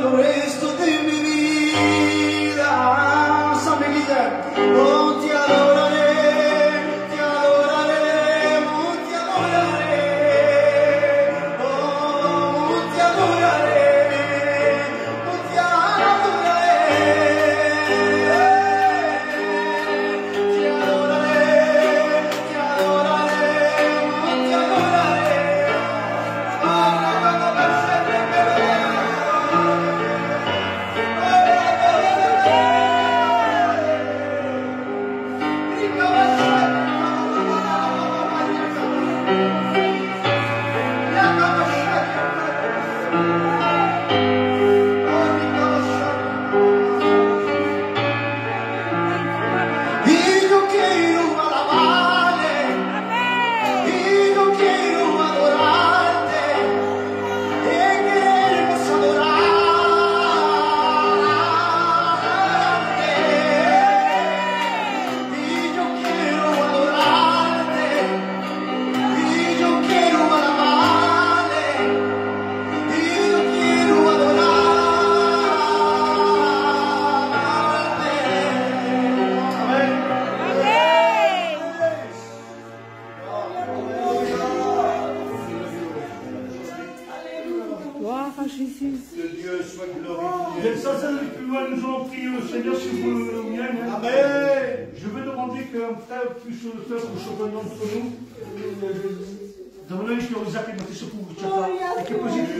el resto de mi vida. San Miguel, oh, te adoraré, te adoraré, oh, te adoraré, oh, te adoraré, oh, te adoraré, te adoraré, te adoraré, oh, te adoraré. Y yo quiero alabarte, y yo quiero adorarte, te queremos adorarte, y yo quiero adorarte, y yo quiero alabarte, y yo quiero adorarte. Amén. Gloire à Jésus. Que Dieu soit glorifié. Et ça, plus loin, nous allons prier au Seigneur si vous le voulez. Amen. Je veux demander qu'un frère puisse le faire pour chacun d'entre nous. Demandez que vous appelez ce pour vous. Et que possible.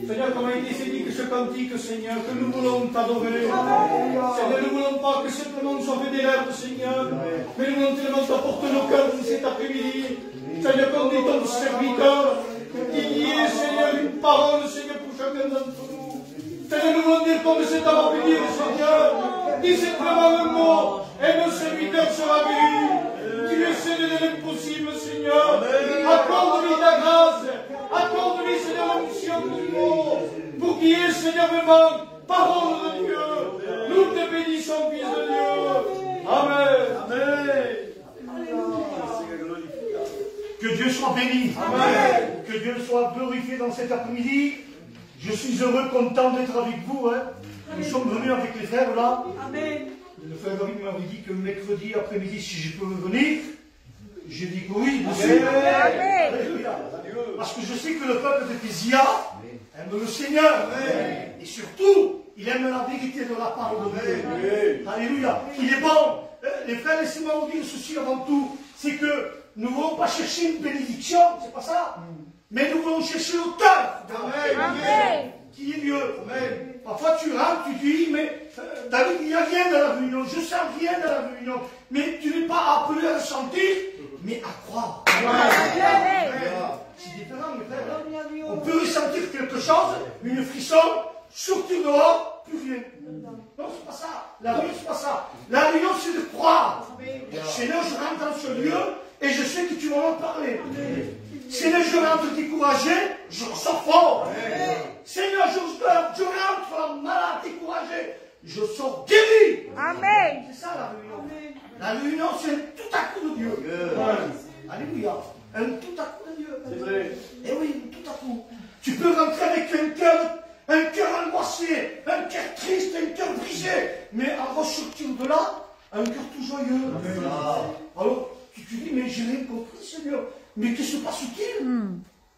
Seigneur, comme il s'est dit que ce cantique, Seigneur, que nous voulons t'adorer. Seigneur, nous ne voulons pas que simplement nous soit fait des lèvres, Seigneur, mais nous voulons tellement t'apporter nos cœurs cet après-midi. Seigneur, comme dit ton serviteur, qu'il y ait, Seigneur, une parole, Seigneur, pour chacun d'entre nous. Seigneur, nous voulons dire comme cet après-midi, Seigneur, dis simplement un mot, et mon serviteur sera guéri. Tu es Seigneur de l'impossible, Seigneur. Accorde-lui ta grâce. Accorde-lui, Seigneur, la mission qu'il faut. Pour qu'il y ait, Seigneur, vraiment, parole de Dieu. Nous te bénissons, Fils de Dieu. Amen. Amen. Que Dieu soit béni. Amen. Que Dieu soit glorifié dans cet après-midi. Je suis heureux, content d'être avec vous. Nous sommes venus avec les frères là. Amen. Le frère David m'avait dit que mercredi après-midi, si je peux venir, j'ai dit que oui, Amen. Alléluia. Parce que je sais que le peuple de Pésia aime le Seigneur. Et surtout, il aime la vérité de la parole de Dieu. Alléluia. Il est bon. Les frères, laissez-moi vous dire ceci avant tout. C'est que nous ne voulons pas chercher une bénédiction, c'est pas ça. Mais nous voulons chercher le cœur. Amen. Qui est mieux. Parfois tu rentres, tu dis, mais David, il n'y a rien dans la réunion, je sens rien dans la réunion. Mais tu n'es pas appelé à sentir, mais à croire. C'est différent, mes frères. On peut ressentir quelque chose, une frisson, sortir dehors, plus rien. Non, c'est pas ça. La réunion, c'est pas ça. La réunion, c'est de croire. Seigneur, je rentre dans ce lieu et je sais que tu vas m'en parler. Seigneur, je rentre découragé, je ressors fort. Seigneur, je rentre malade, découragé, je sors guéri. Amen. C'est ça la réunion. La réunion, c'est un tout à coup de Dieu. Alléluia. Un tout à coup de Dieu. C'est vrai. Eh oui, tout à coup. Tu peux rentrer avec un cœur angoissé, un cœur triste, un cœur brisé, mais en ressortir de là, un cœur tout joyeux. Alors, tu te dis, mais j'ai rien compris, Seigneur. Mais que se passe-t-il?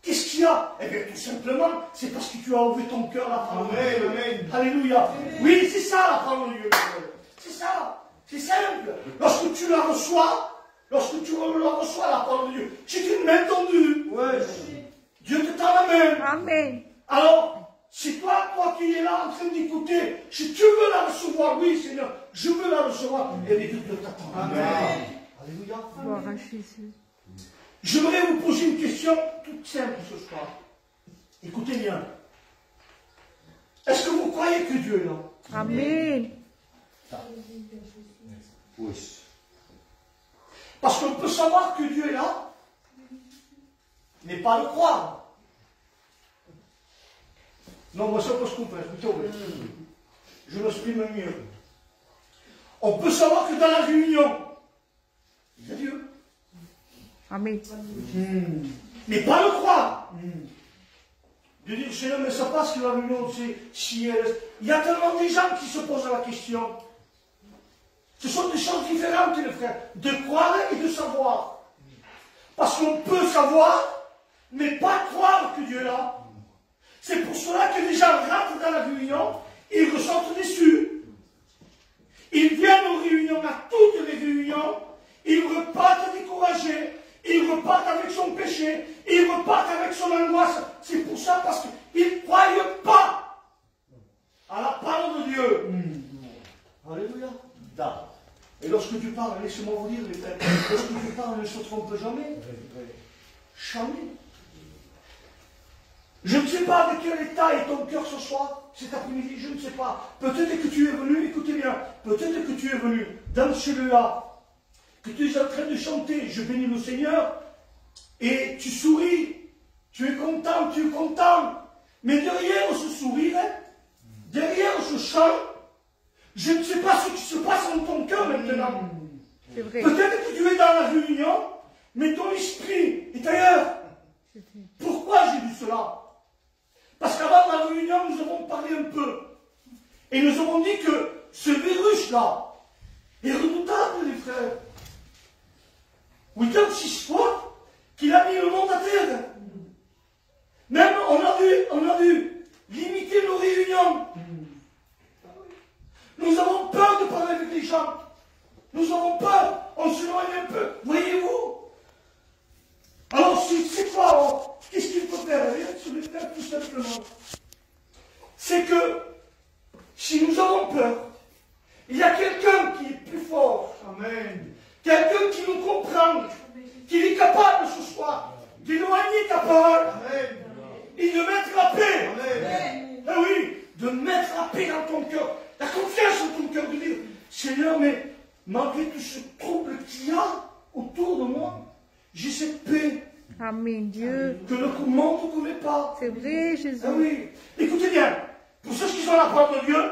Qu'est-ce qu'il y a? Eh bien, tout simplement, c'est parce que tu as ouvert ton cœur à la parole de Dieu. Amen. Alléluia. Oui, c'est ça la parole de Dieu. C'est ça. C'est simple. Lorsque tu la reçois, la parole de Dieu, c'est une main tendue. Dieu te tend la main. Amen. Alors, c'est toi qui es là en train d'écouter, si tu veux la recevoir, oui Seigneur, je veux la recevoir, et bien Dieu t'attend. Amen. Alléluia. Gloire à Jésus. J'aimerais vous poser une question toute simple ce soir. Écoutez bien. Est-ce que vous croyez que Dieu est là? Amen. Oui. Parce qu'on peut savoir que Dieu est là, mais pas le croire. Non, moi ça peut se comprendre, je m'exprime mieux. On peut savoir que dans la réunion, il y a Dieu. Amen. Mais pas le croire. de dire, Seigneur, mais ça passe que la réunion, c'est si elle... Il y a tellement de gens qui se posent la question. Ce sont des choses différentes, les frères, de croire et de savoir. Parce qu'on peut savoir, mais pas croire que Dieu est là. C'est pour cela que les gens rentrent dans la réunion, ils ressortent déçus. Ils viennent aux réunions, à toutes les réunions, ils repartent découragés, ils repartent avec son péché, ils repartent avec son angoisse. C'est pour ça, parce qu'ils ne croient pas à la parole de Dieu. Alléluia. Et lorsque tu parles, laissez-moi vous dire, les frères, lorsque tu parles, ne se trompe jamais. Jamais. Je ne sais pas de quel état est ton cœur ce soir, cet après-midi, je ne sais pas. Peut-être que tu es venu, écoutez bien, peut-être que tu es venu dans celui-là, que tu es en train de chanter, je bénis le Seigneur, et tu souris, tu es content, mais derrière ce sourire, derrière ce chant, je ne sais pas ce qui se passe dans ton cœur maintenant. C'est vrai. Peut-être que tu es dans la réunion, mais ton esprit est ailleurs. Pourquoi j'ai dit cela? Parce qu'avant la réunion, nous avons parlé un peu. Et nous avons dit que ce virus-là est redoutable, les frères. 86 fois qu'il a mis le monde à terre. Même, on a dû limiter nos réunions. Nous avons peur de parler avec les gens. Nous avons peur. On s'éloigne un peu. Voyez-vous? Alors, c'est quoi? Qu'est-ce qu'il faut faire? Rien sur les terres, tout simplement. C'est que, si nous avons peur, il y a quelqu'un qui est plus fort. Amen. Quelqu'un qui nous comprend, qui est capable ce soir d'éloigner ta parole. Amen. Et de mettre la paix. Amen. Ah oui, de mettre la paix dans ton cœur. La confiance dans ton cœur, de dire, Seigneur, mais malgré tout ce trouble qu'il y a autour de moi, j'ai cette paix. Amen, Dieu. Que le monde ne connaît pas. C'est vrai, Jésus. Ah oui. Écoutez bien, pour ceux qui sont à la parole de Dieu,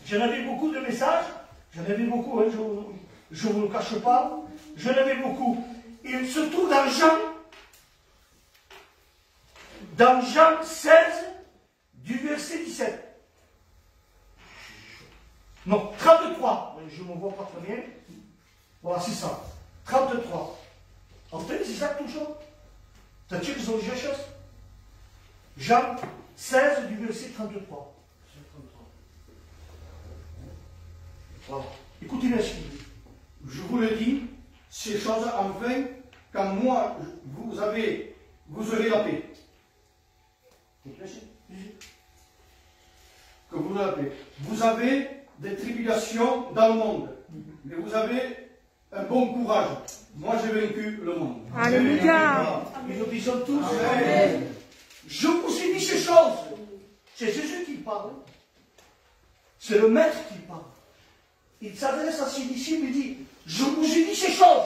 j'en avais beaucoup de messages, j'en avais beaucoup, hein, je ne vous le cache pas, j'en avais beaucoup. Il se trouve dans Jean 16, du verset 17. Non, 33. Je ne me vois pas très bien. Voilà, c'est ça. 33. En fait, c'est ça toujours. T'as-tu les autres choses? Jean 16, du verset 33. Voilà. Écoutez bien ce qu'il dit. Je vous le dis, ces choses enfin, quand moi vous aurez la paix. Que vous la paix. Vous avez des tribulations dans le monde, mais vous avez un bon courage. Moi j'ai vaincu le monde. Alléluia. Et nous disons tous. Amen. Je vous ai dit ces choses. C'est Jésus qui parle. C'est le Maître qui parle. Il s'adresse à ses disciples et dit, je vous ai dit ces choses.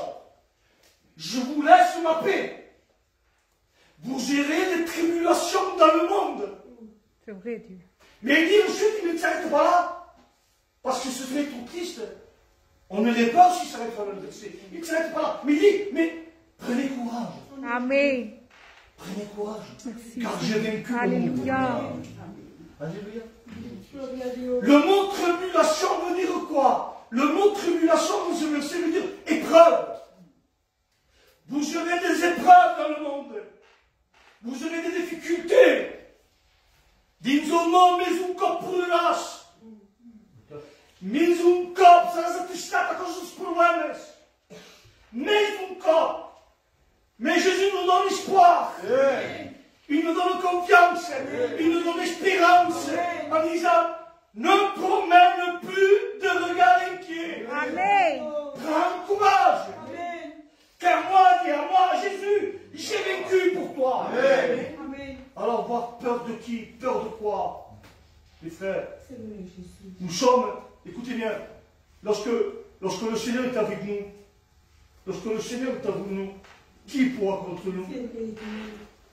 Je vous laisse ma paix. Vous aurez des tribulations dans le monde. C'est vrai, Dieu. Mais il dit ensuite, il ne s'arrête pas là. Parce que ce serait trop triste. On n'aurait pas s'il s'arrête pas là. Il ne s'arrête pas là. Mais il dit, mais prenez courage. Amen. Prenez courage. Merci. Car j'ai vaincu le monde. Alléluia. Alléluia. Le mot tribulation veut dire quoi? Le mot tribulation, dans ce verset, veut dire épreuve. Vous aurez des épreuves dans le monde. Vous aurez des difficultés. Din zonom mes koprulas. Mes kop, zaraz ty świata korzyst z problemem. Mes kop. Mais Jésus nous donne espoir. Il nous donne confiance. Il nous donne espérance. En disant, ne promène plus de regard inquiet. Amen. Prends courage. Car moi, dis à moi, Jésus, j'ai vaincu pour toi. Amen. Alors, avoir peur de qui? Peur de quoi? Les frères, Seigneur Jésus. nous sommes, écoutez bien, lorsque le Seigneur est avec nous, lorsque le Seigneur est avec nous, qui pourra contre nous?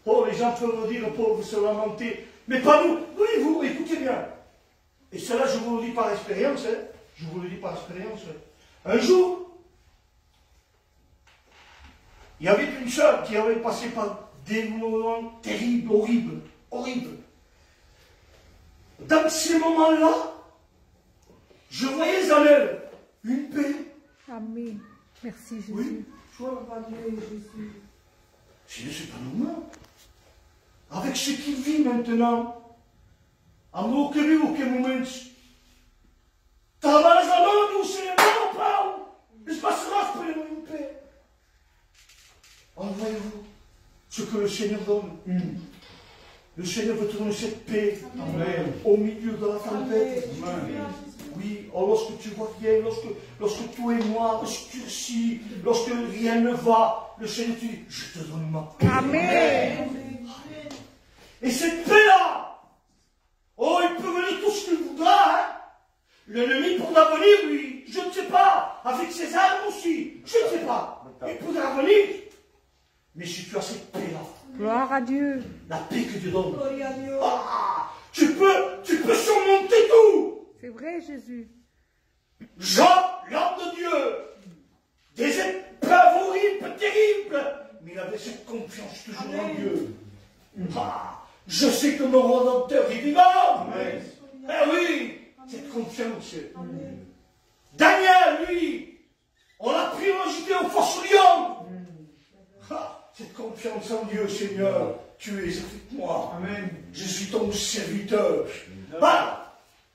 Oh, les gens peuvent dire, pauvres, se lamenter, mais pas nous. Voyez-vous, écoutez bien. Et cela, je vous le dis par expérience, hein. Je vous le dis par expérience. Un jour, il y avait une sœur qui avait passé par des moments terribles, horribles. horrible. Dans ces moments-là, je voyais en elle une paix. Amen. Merci Jésus. Oui. Jésus. Je ne suis pas normal. Avec ce qu'il vit maintenant, à mon cœur, aucun moment, travaille à l'homme, c'est le bon, il se passera pour une paix. Envoyez-vous ce que le Seigneur donne. Le Seigneur veut te donner cette paix. Amen. Au milieu de la tempête. Oui, oh, lorsque tu vois rien, lorsque tout est noir, obscurci, lorsque rien ne va, le Seigneur te dit, je te donne ma paix. Amen. Et cette paix-là, oh, il peut venir tout ce qu'il voudra, hein. L'ennemi pourra venir, lui, je ne sais pas, avec ses armes aussi, je ne sais pas. Il pourra venir. Mais si tu as cette paix-là, Gloire à Dieu. la paix que Dieu donne, Gloria a Dios. ah, tu peux surmonter tout. C'est vrai Jésus. Jean, l'homme de Dieu, des épreuves horribles, terribles, mais il avait cette confiance toujours en Dieu. Ah, je sais que mon Rédempteur est vivant. Eh oui, cette confiance. Daniel, lui, on l'a pris en jeté au force lion. Ah, cette confiance en Dieu, Seigneur, tu es avec moi. Amen. Je suis ton serviteur. Voilà.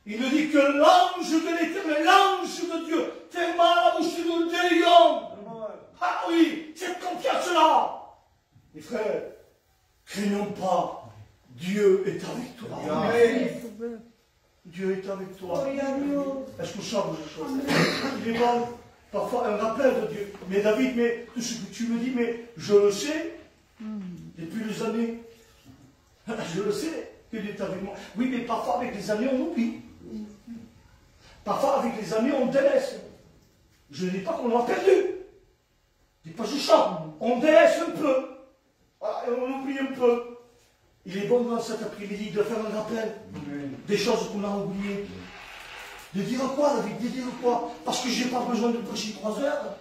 Il nous dit que l'ange de l'Éternel, l'ange de Dieu, ferma la bouche de lion. Ah oui, cette confiance-là. Mes frères, craignons pas, Dieu est avec toi. Amen. Dieu est avec toi. Est-ce que ça vous il est bon, parfois un rappel de Dieu. Mais David, mais tout ce que tu me dis, mais je le sais, depuis les années. Je le sais, qu'il est avec moi. Oui, mais parfois avec les années, on oublie. Parfois avec les années, on délaisse. Je ne dis pas qu'on l'a perdu. Je ne dis pas je chante. On délaisse un peu. Voilà, et on oublie un peu. Il est bon dans cet après-midi de faire un rappel des choses qu'on a oubliées. De dire quoi, David? De dire quoi? Parce que je n'ai pas besoin de prêcher 3 heures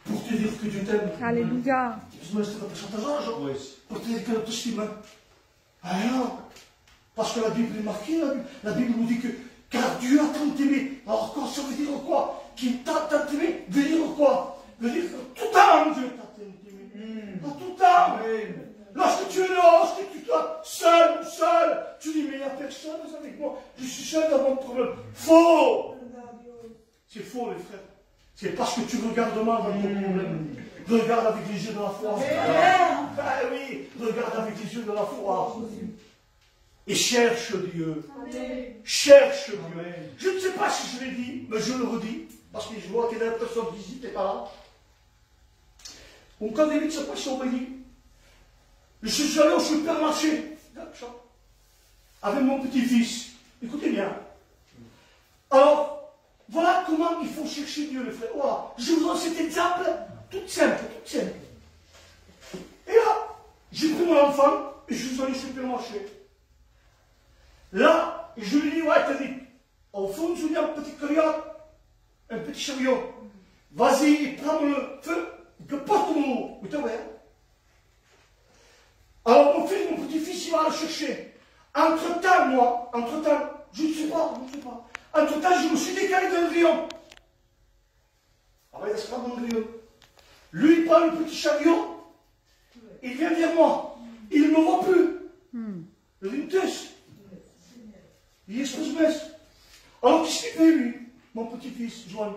pour te dire que Dieu t'aime. Alléluia. Pour te dire que tu t'estimes. Alors, parce que la Bible est marquée, la Bible nous dit que car Dieu a tant aimé. Alors quand ça veut dire quoi? Qu'il t'a tant aimé, veut dire quoi? Veut dire que tout temps Dieu t'a tant aimé. À tout temps. Lorsque tu es là, lorsque tu es seul, tu dis mais il n'y a personne avec moi, je suis seul dans mon problème. Faux! C'est faux les frères. C'est parce que tu regardes mal dans ton problème. Regarde avec les yeux de la foi. Ah oui, regarde avec les yeux de la foi. Et cherche Dieu. Cherche Dieu. Je ne sais pas si je l'ai dit, mais je le redis, parce que je vois qu'il y a des personnes qui n'étaient pas là. Donc quand David s'est passé au Béni, je suis allé au supermarché avec mon petit-fils. Écoutez bien. Alors, voilà comment il faut chercher Dieu, les frères. Voilà. Je vous donne cet exemple, tout simple, tout simple. Et là, j'ai pris mon enfant et je suis allé au supermarché. Là, je lui dis, ouais, t'as dit, au fond, je lui dis un petit camion, un petit chariot. Vas-y, prends le feu, que porte mon eau. Vous savez, alors, mon fils, mon petit-fils, il va le chercher. Entre-temps, je ne sais pas. Entre-temps, je me suis décalé d'un rayon. Ah ouais, c'est pas mon rayon. Lui, il prend le petit chariot, il vient vers moi. Il ne me voit plus. Une tête. Il est espèce. Alors, qu'est-ce qu'il fait, lui, mon petit-fils, Joanne?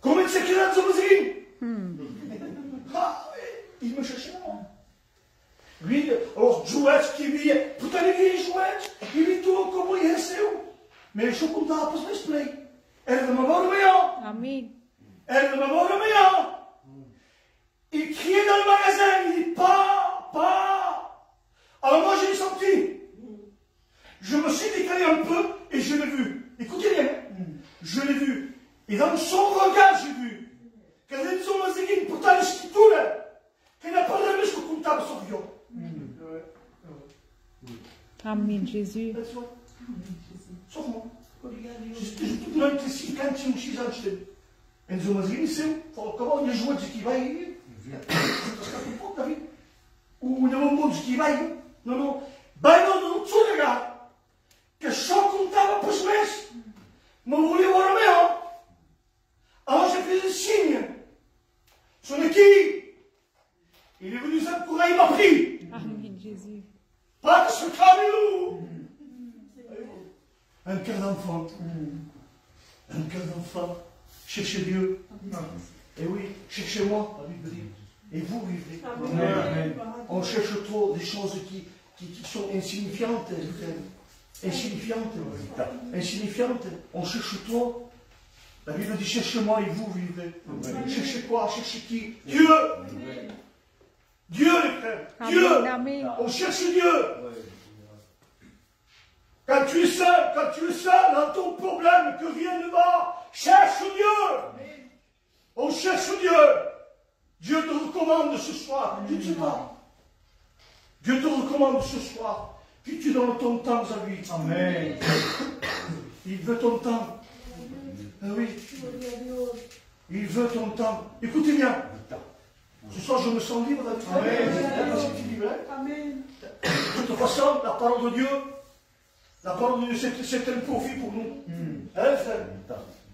Comment c'est qu'il a de Ah, il me cherchait moi. Lui, alors, jouets qui vit, putain, il vit jouets, il vit tout comme il est, où? Mais je compte à pas se display. Elle ne m'a pas remis. Amen. Elle ne m'a pas remis. Il criait dans le magasin, il dit pas. Alors moi, je l'ai senti. Je me suis décalé un peu et je l'ai vu. Écoutez bien, je l'ai vu. Et dans son regard, j'ai vu qu'elle est sur le zéguine, pourtant le ski tout là, qu'elle n'a pas de risque comptable sur Dieu. Amen, Jésus. Sauf moi. Je tout le monde ici, quand tu me chies en chien. Et nous avons dit, c'est comment les joueurs qui vaillent. Ou nous avons dit qui vaillent. Non, non. Ben non, non, tu regardes. Que só contava para os meses. Me voulait voir le alors j'ai fait le signe. Sur le qui il est venu ça pour il m'a pris. Amen, Jésus. Pas que ce camelou. Un cœur d'enfant. Un cœur d'enfant. Cherchez Dieu. Et oui, cherchez-moi, la Bible dit. Et vous vivez. Amen. On cherche trop des choses qui sont insignifiantes. Insignifiantes. Insignifiantes. On cherche trop. La Bible dit cherchez-moi et vous vivez. Cherchez quoi? Cherchez qui? Dieu. Dieu, les frères. Dieu. Amen. On cherche Dieu. Quand tu es seul dans ton problème, que rien ne va, cherche Dieu. On cherche Dieu. Dieu te recommande ce soir. Tu ne sais pas. Dieu te recommande ce soir. Puis tu donnes ton temps à lui. Amen. Il veut ton temps. Ah oui. Il veut ton temps. Écoutez bien. Ce soir, je me sens libre d'être Amen. de toute façon, la parole de Dieu, c'est un profit pour nous. Hein, frère?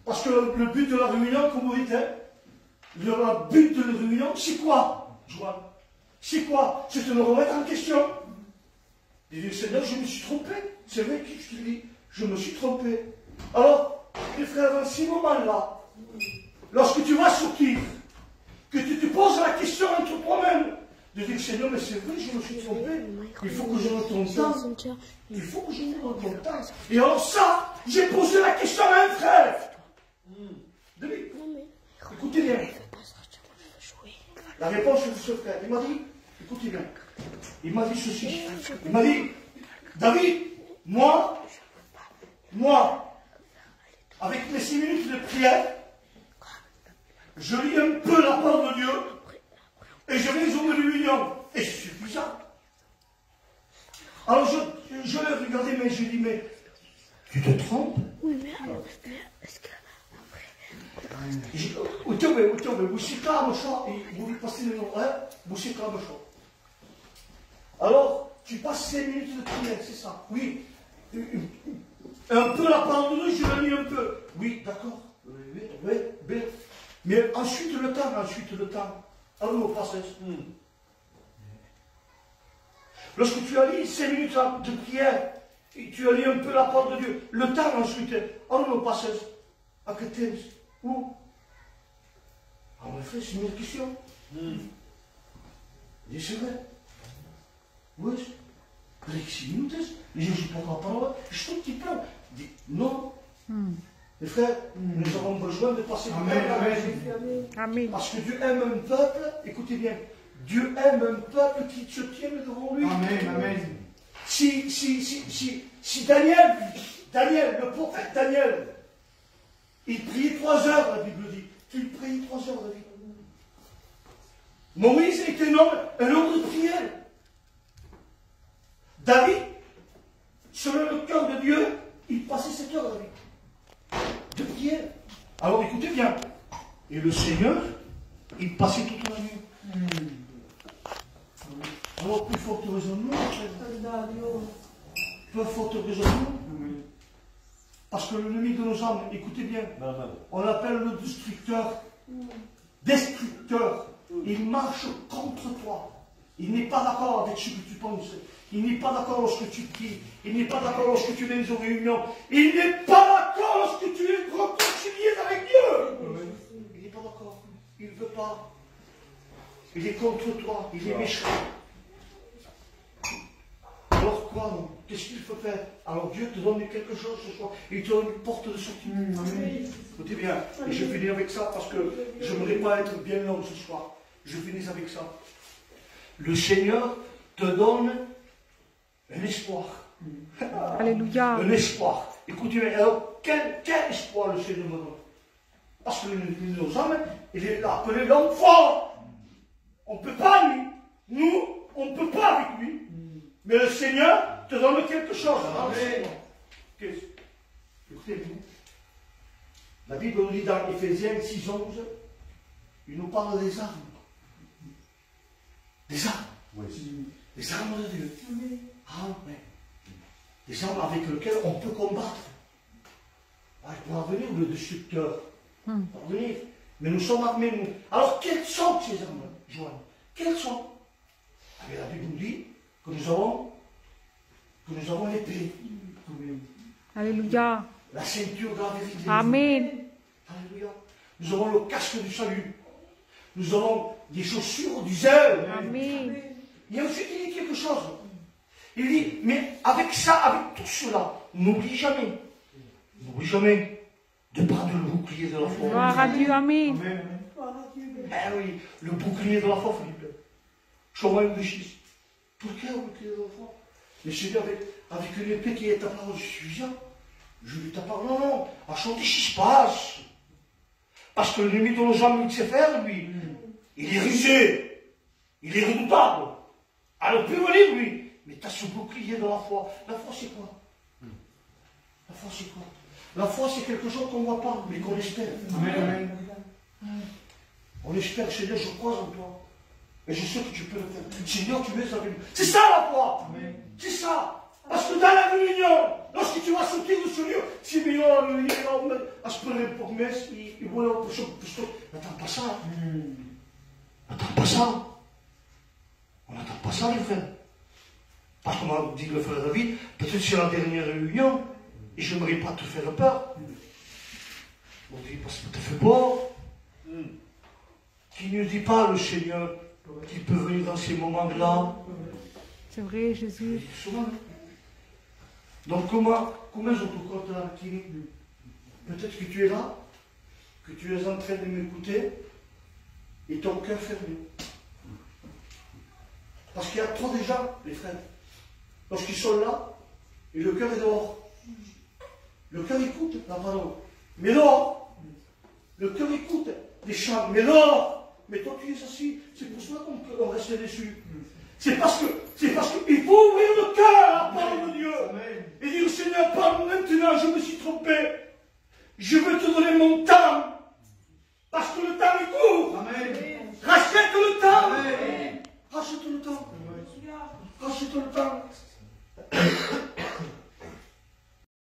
Parce que le but de la réunion, comme vous dites, hein, le but de la réunion, c'est quoi, Joanne? C'est quoi? C'est de nous remettre en question. De dire, Seigneur, je me suis trompé. C'est vrai que je te dis, je me suis trompé. Alors, les frères, dans ces moments-là, lorsque tu vas sortir, que tu te poses la question entre toi-même, de dire, Seigneur, mais c'est vrai, je me suis trompé. Il faut que je me trompe temps. Il faut que je me trompe temps. Et alors ça, j'ai posé la question à un frère. Écoutez bien. La réponse de ce frère, il m'a dit, écoutez bien. Il m'a dit ceci. Il m'a dit, David, moi, avec mes 6 minutes de prière, je lis un peu la parole de Dieu et je vais aux réunions. Et c'est suffisant. Alors je l'ai regardé, mais je dis, mais tu te trompes? Oui, mais est-ce que alors, tu passes 5 minutes de prière, c'est ça? Oui. Un peu la parole de Dieu, je la lis un peu. Oui, d'accord. Oui. Mais ensuite le temps. Alors, au passage. Lorsque tu as lu 5 minutes de prière, et tu as lu un peu la parole de Dieu, le temps ensuite, alors au passage, à quel temps? Où? En effet, c'est une question. Et c'est vrai. Oui. Avec 6 minutes, je ne suis pas la parole, je suis un petit peu. Non. Les frères, nous avons besoin de passer du temps. Amen. Parce que Dieu aime un peuple, écoutez bien, Dieu aime un peuple qui se tienne devant lui. Amen. Si Daniel, le prophète Daniel, il priait 3 heures, la Bible dit. Il priait 3 heures, David. Moïse était un homme de prière. David, selon le cœur de Dieu, il passait 7 heures, David, de prière. Alors écoutez bien. Et le Seigneur, il passait toute la nuit. Alors plus forte raison de nous, plus forte raison de nous. Parce que l'ennemi de nos âmes, écoutez bien, on l'appelle le destructeur. Destructeur. Il marche contre toi. Il n'est pas d'accord avec ce que tu penses. Il n'est pas d'accord lorsque tu pries. Il n'est pas d'accord lorsque tu viens aux réunions. Il n'est pas d'accord lorsque tu es réconcilié avec Dieu. Il n'est pas d'accord. Il ne veut pas. Il est contre toi. Il est méchant. Alors quoi? Qu'est-ce qu'il faut faire? Alors Dieu te donne quelque chose ce soir. Il te donne une porte de sortie. Écoutez bien. Et je finis avec ça parce que je n'aimerais pas être bien long ce soir. Je finis avec ça. Le Seigneur te donne un espoir. Alléluia. Un espoir. Écoutez, alors quel espoir le Seigneur me donne? Parce que nos âmes, il est appelé l'homme fort. On ne peut pas lui. Nous, on ne peut pas avec lui. Mais le Seigneur te donne quelque chose. Amen. Écoutez, la Bible nous dit dans Éphésiens 6:11, il nous parle des armes. Des armes. Les armes de Dieu. Ah oui. Des armes avec lesquelles on peut combattre. Ah, il pourra venir le destructeur. Il pourra venir. Mais nous sommes armés, nous. Alors, quelles sont ces armes, Joanne? Quelles sont? Ah, mais la Bible nous dit que nous avons l'épée. Alléluia. La ceinture de la vérité. Amen. Alléluia. Nous avons le casque du salut. Nous avons des chaussures du zèle. Amen. Et ensuite, il dit quelque chose. Il dit, mais avec ça, avec tout cela, n'oublie jamais de prendre le bouclier de la foi. Gloire à Dieu. Amen. Eh oui, le bouclier de la foi, Philippe. Chemin de 6. Pourquoi le bouclier de la foi? Mais c'est avec une épée qui est ta parole suffisante. Je lui ta parole. Non, non, à chanter ce qui se passe. Parce que l'ennemi de nos âmes, il sait faire, lui. Il est rusé. Il est redoutable. Alors, peut venir, lui. Mais tu as ce bouclier de la foi. La foi, c'est quoi? La foi, c'est quoi? La foi, c'est quelque chose qu'on ne voit pas, mais qu'on espère. Amen. On espère, Seigneur, je crois en toi. Et je sais que tu peux le faire. Seigneur, tu es avec nous. C'est ça la foi. C'est ça. Parce que dans la réunion, lorsque tu vas sortir de ce lieu, si bien à ce point pour messe, il voit autre chose. N'attends pas ça. N'attends pas ça. On n'attend pas ça, les frères. Parce qu'on m'a dit le frère David, peut-être c'est la dernière réunion, et je n'aimerais pas te faire peur. On dit, parce que tu fais peur. Qui ne dit pas le Seigneur qu'il peut venir dans ces moments-là? C'est vrai, Jésus. Souvent. Donc comment je te compte là, peut-être que tu es là, que tu es en train de m'écouter, et ton cœur fermé. Parce qu'il y a trop de gens, les frères, lorsqu'ils sont là, et le cœur est dehors. Le cœur écoute la parole, mais dehors. Le cœur écoute les chants, mais dehors. Mais toi tu es assis, c'est pour cela qu'on reste dessus. C'est parce qu'il faut ouvrir le cœur à la parole de Dieu. Et dire, Seigneur, parle maintenant, je me suis trompé. Je veux te donner mon temps. Parce que le temps est court. Amen. Rachète le temps. Amen. Rachète le temps. Rachète le temps.